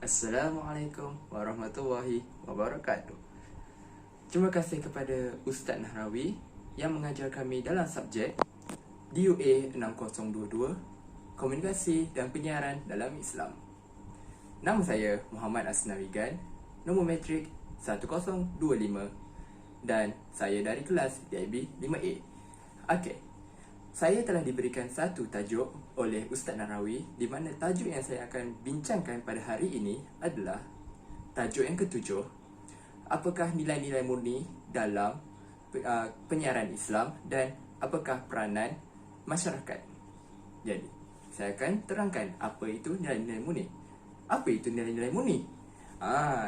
Assalamualaikum warahmatullahi wabarakatuh. Terima kasih kepada Ustaz Nahrawi yang mengajar kami dalam subjek DUA 6022 Komunikasi dan Penyiaran dalam Islam. Nama saya Muhammad Asnawigan, nombor matrik 1025 dan saya dari kelas DIB 5A. Okey. Saya telah diberikan satu tajuk oleh Ustaz Nahrawi, di mana tajuk yang saya akan bincangkan pada hari ini adalah tajuk yang ketujuh. Apakah nilai-nilai murni dalam penyiaran Islam dan apakah peranan masyarakat? Jadi, saya akan terangkan apa itu nilai-nilai murni. Apa itu nilai-nilai murni?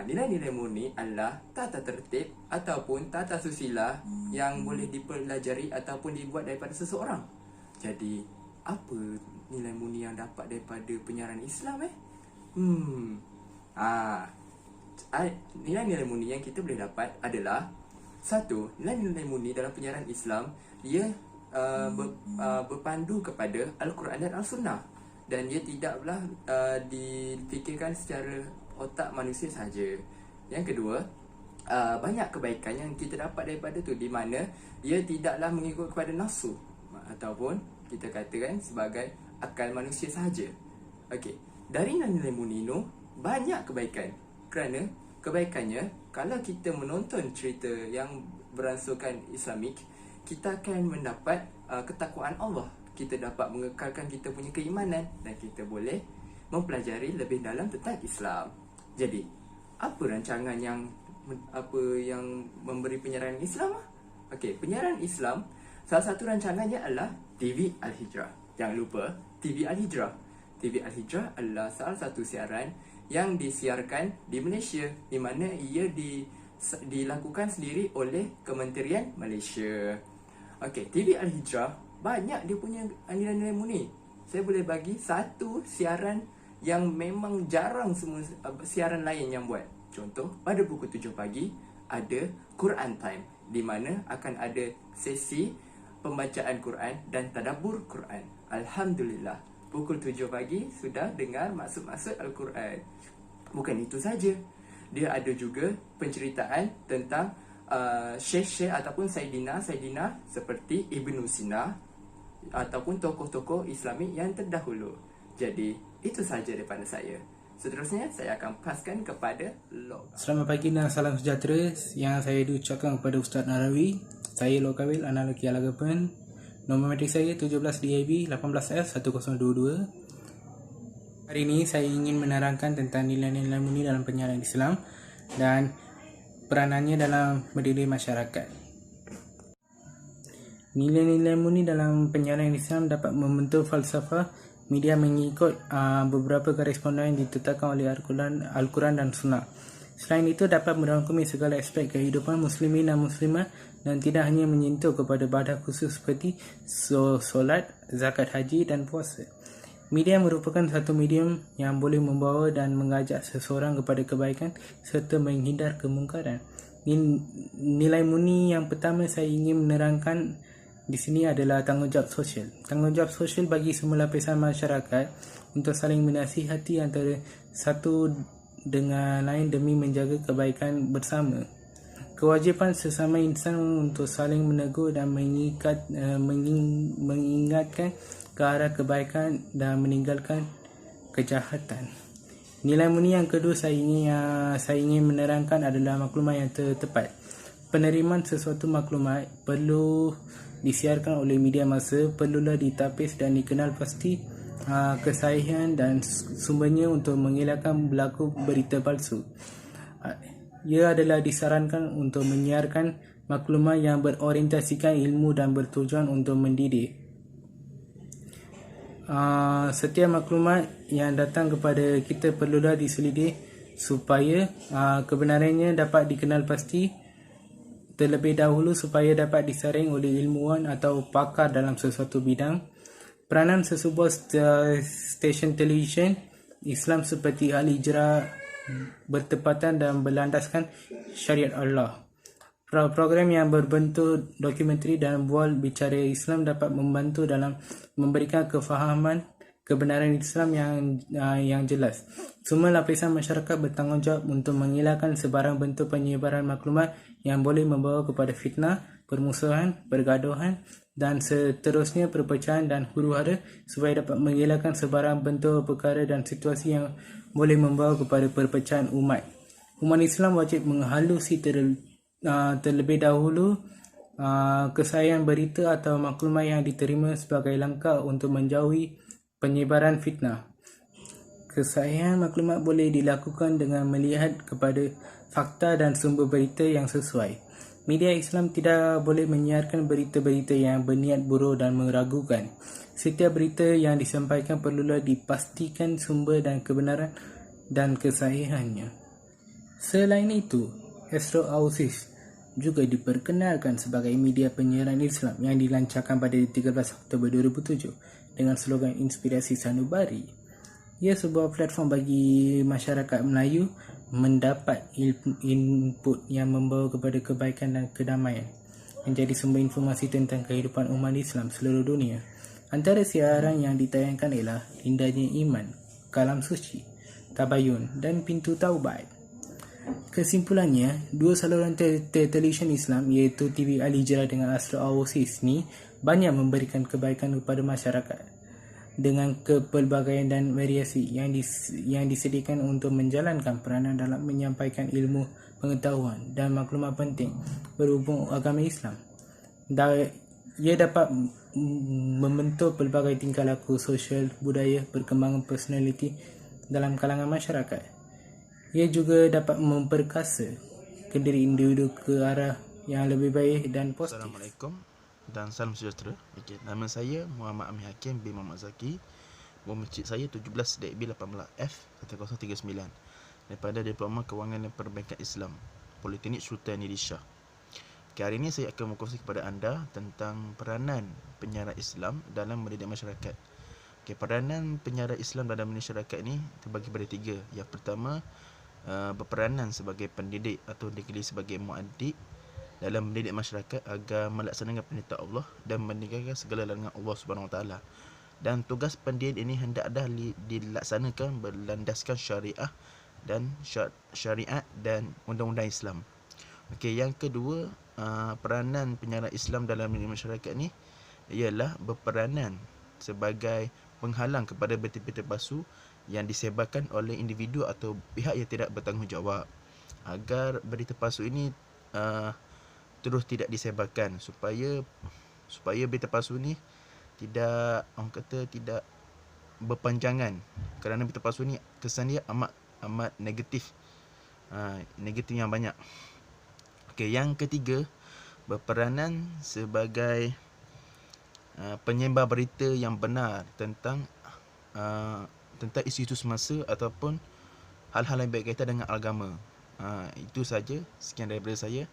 Nilai-nilai murni adalah tata tertib ataupun tata susila yang boleh dipelajari ataupun dibuat daripada seseorang. Jadi, apa nilai murni yang dapat daripada penyiaran Islam? Nilai-nilai murni yang kita boleh dapat adalah satu, nilai-nilai murni dalam penyiaran Islam ia berpandu kepada Al-Quran dan Al-Sunnah, dan ia tidaklah difikirkan secara otak manusia sahaja. Yang kedua, banyak kebaikan yang kita dapat daripada tu, di mana ia tidaklah mengikut kepada nafsu ataupun kita katakan sebagai akal manusia sahaja. Okey, dari nilai murni itu banyak kebaikan, kerana kebaikannya kalau kita menonton cerita yang berangsurkan Islamik, kita akan mendapat ketakwaan Allah. Kita dapat mengekalkan kita punya keimanan dan kita boleh mempelajari lebih dalam tentang Islam. Jadi, apa rancangan yang memberi penyiaran Islam? Okey, penyiaran Islam, salah satu rancangannya adalah TV Al-Hijrah. Jangan lupa, TV Al-Hijrah. TV Al-Hijrah adalah salah satu siaran yang disiarkan di Malaysia, di mana ia dilakukan sendiri oleh Kementerian Malaysia. Okey, TV Al-Hijrah banyak dia punya nilai-nilai murni. Saya boleh bagi satu siaran yang memang jarang semua siaran lain yang buat. Contoh, pada pukul 7 pagi ada Quran Time, di mana akan ada sesi pembacaan Quran dan tadabbur Quran. Alhamdulillah, pukul 7 pagi sudah dengar maksud-maksud Al-Quran. Bukan itu saja, dia ada juga penceritaan tentang syekh-syekh ataupun saidina seperti Ibnu Sina ataupun tokoh-tokoh Islami yang terdahulu. Jadi, itu sahaja daripada saya. Seterusnya, saya akan paskan kepada Log. Selamat pagi dan salam sejahtera yang saya diucapkan kepada Ustaz Nahrawi. Saya Lokawil, Analogi Alagapan. Nombor matrik saya 17 DIB 18F 1022. Hari ini saya ingin menerangkan tentang nilai-nilai murni dalam penyiaran Islam dan peranannya dalam mendidik masyarakat. Nilai-nilai murni dalam penyiaran Islam dapat membentuk falsafah media mengikut beberapa garis panduan yang ditetapkan oleh Al-Quran dan Sunnah. Selain itu, dapat merangkumi segala aspek kehidupan muslimin dan muslimat dan tidak hanya menyentuh kepada ibadah khusus seperti solat, zakat, haji dan puasa. Media merupakan satu medium yang boleh membawa dan mengajak seseorang kepada kebaikan serta menghindar kemungkaran. Nilai murni yang pertama saya ingin menerangkan di sini adalah tanggungjawab sosial. Tanggungjawab sosial bagi semua lapisan masyarakat untuk saling menasihati antara satu dengan lain demi menjaga kebaikan bersama. Kewajipan sesama insan untuk saling menegur dan mengingatkan ke arah kebaikan dan meninggalkan kejahatan. Nilai murni yang kedua saya ingin menerangkan adalah maklumat yang tepat. Penerimaan sesuatu maklumat perlu disiarkan oleh media massa, perlulah ditapis dan dikenal pasti kesahihan dan sumbernya untuk mengelakkan berlaku berita palsu. Ia adalah disarankan untuk menyiarkan maklumat yang berorientasikan ilmu dan bertujuan untuk mendidik. Setiap maklumat yang datang kepada kita perlulah diselidik supaya kebenarannya dapat dikenal pasti terlebih dahulu supaya dapat disaring oleh ilmuwan atau pakar dalam sesuatu bidang. Peranan sesebuah stesen televisyen Islam seperti Al-Hijrah bertepatan dan berlandaskan syariat Allah. Program yang berbentuk dokumentari dan bual bicara Islam dapat membantu dalam memberikan kefahaman kebenaran Islam yang jelas. Semua lapisan masyarakat bertanggungjawab untuk mengelakkan sebarang bentuk penyebaran maklumat yang boleh membawa kepada fitnah, permusuhan, pergaduhan dan seterusnya perpecahan dan huru-hara, supaya dapat mengelakkan sebarang bentuk perkara dan situasi yang boleh membawa kepada perpecahan umat. Umat Islam wajib menghalusi terlebih dahulu kesahihan berita atau maklumat yang diterima sebagai langkah untuk menjauhi penyebaran fitnah. Kesahihan maklumat boleh dilakukan dengan melihat kepada fakta dan sumber berita yang sesuai. Media Islam tidak boleh menyiarkan berita-berita yang berniat buruk dan meragukan. Setiap berita yang disampaikan perlulah dipastikan sumber dan kebenaran dan kesahihannya. Selain itu, Astro Oasis juga diperkenalkan sebagai media penyiaran Islam yang dilancarkan pada 13 Oktober 2007 dengan slogan Inspirasi Sanubari. Ia sebuah platform bagi masyarakat Melayu mendapat input yang membawa kepada kebaikan dan kedamaian, menjadi sumber informasi tentang kehidupan umat Islam seluruh dunia. Antara siaran yang ditayangkan ialah Indahnya Iman, Kalam Suci, Tabayun dan Pintu Taubat. Kesimpulannya, dua saluran televisyen Islam iaitu TV Al-Hijrah dengan Astro Oasis ni banyak memberikan kebaikan kepada masyarakat dengan kepelbagaian dan variasi yang disediakan untuk menjalankan peranan dalam menyampaikan ilmu, pengetahuan dan maklumat penting berhubung agama Islam. Ia dapat membentuk pelbagai tingkah laku sosial, budaya, perkembangan personaliti dalam kalangan masyarakat. Ia juga dapat memperkasa diri individu ke arah yang lebih baik dan positif. Assalamualaikum dan salam sejahtera. Okay, nama saya Muhammad Amir Hakim bin Muhammad Zaki. Nombor masjid saya 17-18F1039 daripada Diploma Kewangan dan Perbankan Islam, Politeknik Sultan Idris Shah. Okay, hari ini saya akan berkongsi kepada anda tentang peranan penyiaran Islam dalam mendidik masyarakat. Okay, peranan penyiaran Islam dalam masyarakat ini terbagi pada tiga. Yang pertama, berperanan sebagai pendidik atau digelar sebagai muaddik dalam mendidik masyarakat agar melaksanakan perintah Allah dan meninggalkan segala larangan Allah Subhanahu Wa Taala. Dan tugas pendidik ini hendaklah dilaksanakan berlandaskan syariat dan undang-undang Islam. Okey, yang kedua, peranan penyiaran Islam dalam mendidik masyarakat ni ialah berperanan sebagai penghalang kepada berita-berita palsu yang disebarkan oleh individu atau pihak yang tidak bertanggungjawab, agar berita palsu ini terus tidak disebarkan supaya berita palsu ni tidak berpanjangan, kerana berita palsu ni kesan dia amat negatif, negatif yang banyak. Okey, yang ketiga, berperanan sebagai penyebar berita yang benar tentang isu-isu semasa ataupun hal-hal yang berkaitan dengan agama. Itu saja, sekian daripada saya.